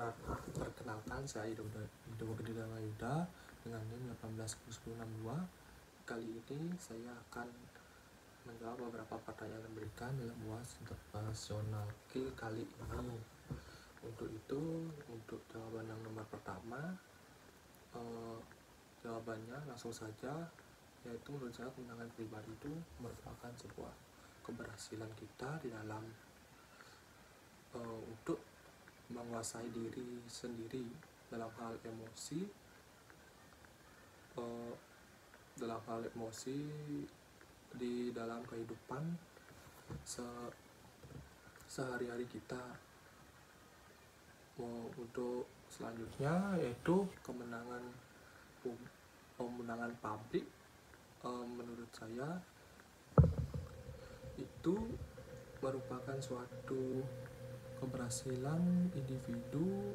Perkenalkan, saya Ido Gedidama Yuda dengan NIM 181062. Kali ini saya akan menjawab beberapa pertanyaan yang diberikan dalam UAS Internasional kali ini. Untuk itu, untuk jawaban yang nomor pertama, jawabannya langsung saja, yaitu menurut saya kemenangan pribadi itu merupakan sebuah keberhasilan kita di dalam untuk menguasai diri sendiri dalam hal emosi, di dalam kehidupan sehari-hari kita. Untuk selanjutnya yaitu kemenangan pabrik, menurut saya itu merupakan suatu keberhasilan individu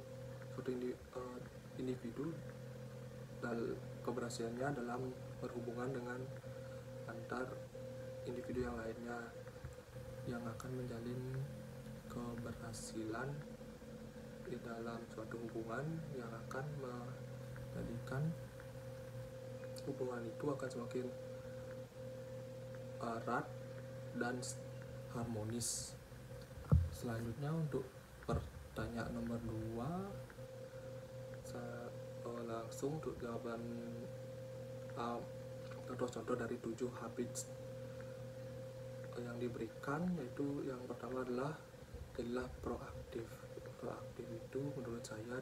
dan keberhasilannya dalam berhubungan dengan antar individu yang lainnya, yang akan menjalin keberhasilan di dalam suatu hubungan yang akan menjadikan hubungan itu akan semakin erat dan harmonis. Selanjutnya untuk pertanyaan nomor 2, saya langsung untuk jawaban contoh-contoh dari 7 habits yang diberikan, yaitu yang pertama adalah proaktif. Proaktif itu menurut saya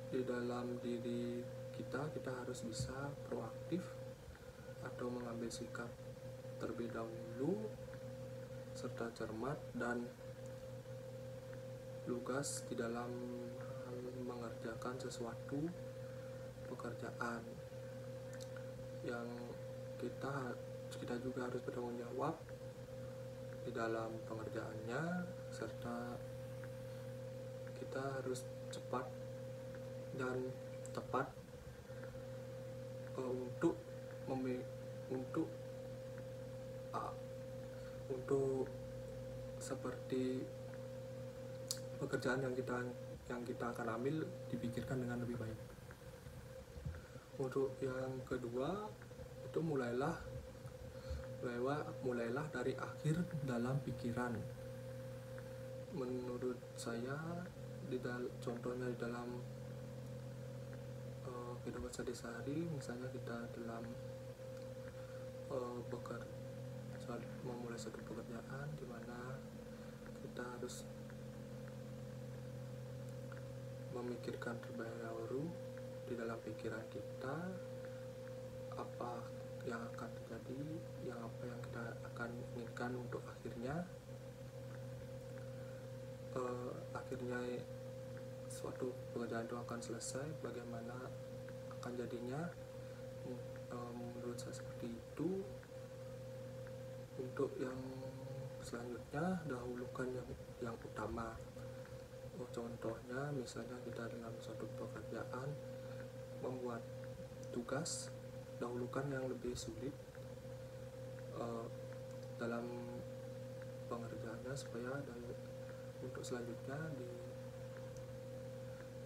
di dalam diri kita harus bisa proaktif atau mengambil sikap terlebih dahulu serta cermat dan lugas di dalam mengerjakan sesuatu pekerjaan yang kita juga harus bertanggung jawab di dalam pengerjaannya, serta kita harus cepat dan tepat untuk seperti pekerjaan yang kita akan ambil dipikirkan dengan lebih baik. Untuk yang kedua itu mulailah dari akhir dalam pikiran. Menurut saya contohnya di dalam kehidupan sehari-hari, misalnya kita dalam memulai suatu pekerjaan di mana kita harus memikirkan terlebih dahulu di dalam pikiran kita apa yang akan terjadi, apa yang kita akan inginkan untuk akhirnya suatu pekerjaan itu akan selesai, bagaimana akan jadinya. Menurut saya seperti itu. Untuk yang selanjutnya, dahulukan yang utama. Contohnya misalnya kita dalam suatu pekerjaan membuat tugas, dahulukan yang lebih sulit dalam pengerjaannya, supaya untuk selanjutnya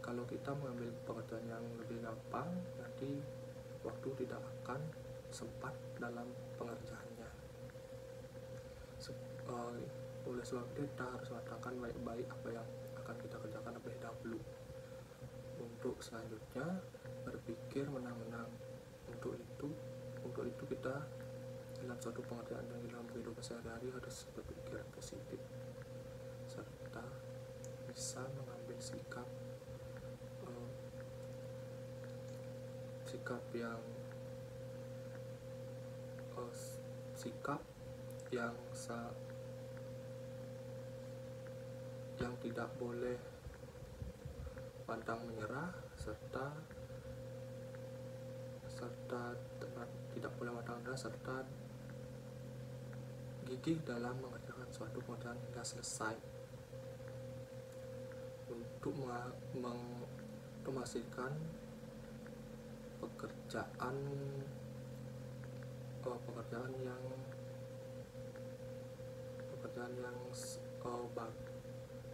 kalau kita mengambil pekerjaan yang lebih gampang, nanti waktu tidak akan sempat dalam pengerjaannya. Oleh sebab itu kita harus matangkan baik-baik apa yang akan kita kerjakan lebih dahulu. Untuk selanjutnya berpikir menang-menang. Untuk itu kita dalam suatu pengerjaan yang dalam kehidupan sehari-hari harus berpikir positif serta bisa mengambil sikap yang tidak boleh pantang menyerah, serta gigih dalam mengerjakan suatu pekerjaan hingga selesai. Untuk memastikan pekerjaan yang pekerjaan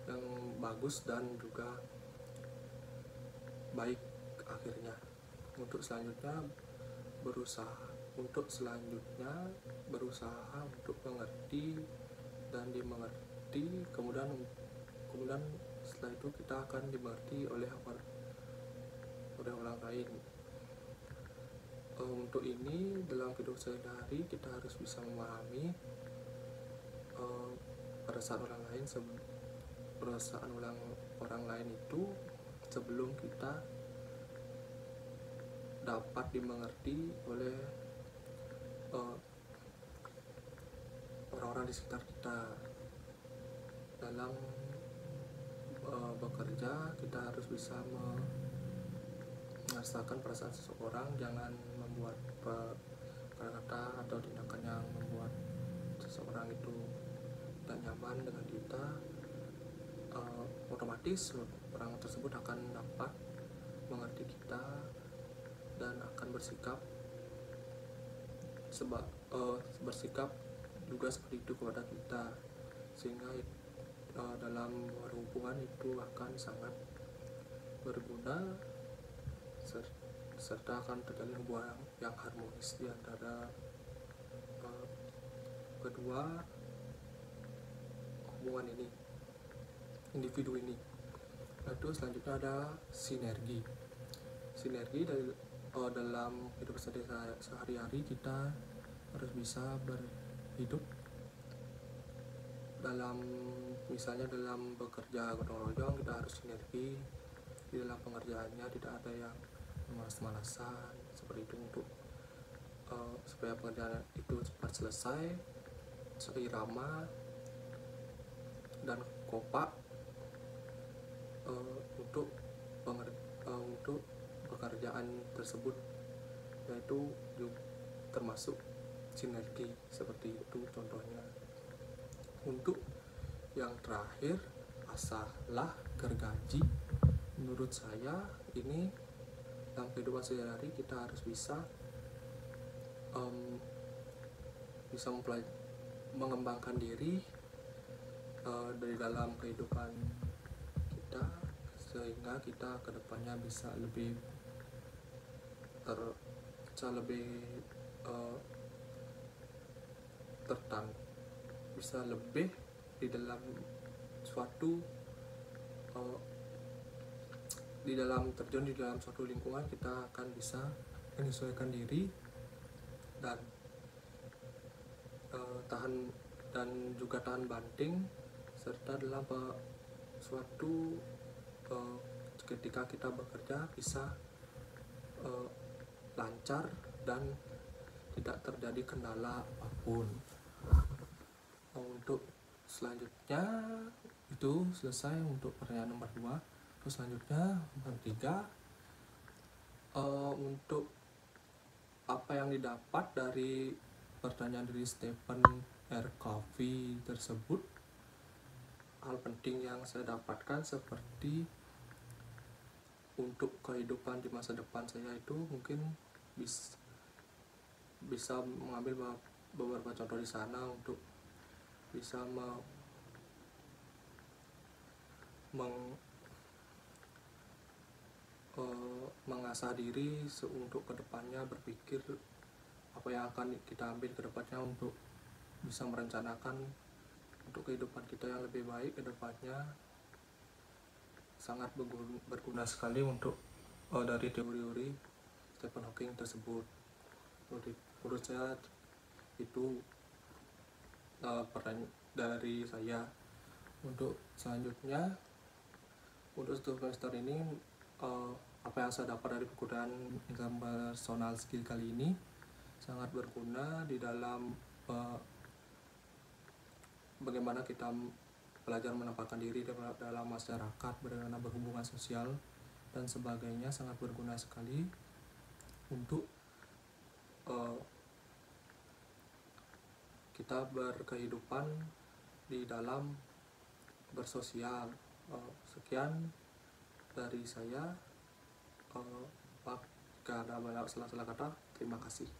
yang bagus dan juga baik akhirnya. Untuk selanjutnya berusaha untuk mengerti dan dimengerti, kemudian setelah itu kita akan dimengerti oleh orang lain. Untuk ini dalam kehidupan sehari-hari kita harus bisa memahami perasaan orang lain itu sebelum kita dapat dimengerti oleh orang-orang di sekitar kita. Dalam bekerja kita harus bisa merasakan perasaan seseorang, jangan membuat kata-kata atau tindakan yang membuat seseorang itu tidak nyaman dengan kita. Otomatis orang tersebut akan dapat mengerti kita dan akan bersikap juga seperti itu kepada kita, sehingga dalam hubungan itu akan sangat berguna serta akan terjalin hubungan yang harmonis di antara kedua hubungan ini, individu ini. Lalu selanjutnya ada sinergi dalam hidup sehari-hari. Kita harus bisa berhidup misalnya dalam bekerja gotong royong, kita harus sinergi di dalam pengerjaannya, tidak ada yang malas-malasan seperti itu, untuk supaya pekerjaan itu cepat selesai, seirama dan kompak untuk pekerjaan tersebut, yaitu termasuk sinergi seperti itu contohnya. Untuk yang terakhir, asahlah gergaji. Menurut saya ini dalam kehidupan sehari-hari kita harus bisa mengembangkan diri dari dalam kehidupan kita, sehingga kita kedepannya bisa lebih bisa lebih di dalam terjun di dalam suatu lingkungan. Kita akan bisa menyesuaikan diri dan tahan banting, serta dalam ketika kita bekerja bisa lancar dan tidak terjadi kendala apapun. Untuk selanjutnya itu selesai untuk pertanyaan nomor 2. Terus selanjutnya nomor 3, untuk apa yang didapat dari pertanyaan dari Stephen R. Covey tersebut, hal penting yang saya dapatkan seperti untuk kehidupan di masa depan saya itu mungkin bisa mengambil beberapa contoh di sana untuk bisa mengasah diri untuk kedepannya, berpikir apa yang akan kita ambil kedepannya untuk bisa merencanakan untuk kehidupan kita yang lebih baik kedepannya. Sangat berguna sekali untuk dari teori Stephen Hawking tersebut. Menurut saya itu pertanyaan dari saya. Untuk selanjutnya, untuk semester ini apa yang saya dapat dari penggunaan interpersonal skill kali ini sangat berguna di dalam bagaimana kita belajar menempatkan diri dalam masyarakat, bagaimana berhubungan sosial dan sebagainya. Sangat berguna sekali untuk kita berkehidupan di dalam bersosial. Sekian dari saya. Jika ada banyak salah-salah kata, terima kasih.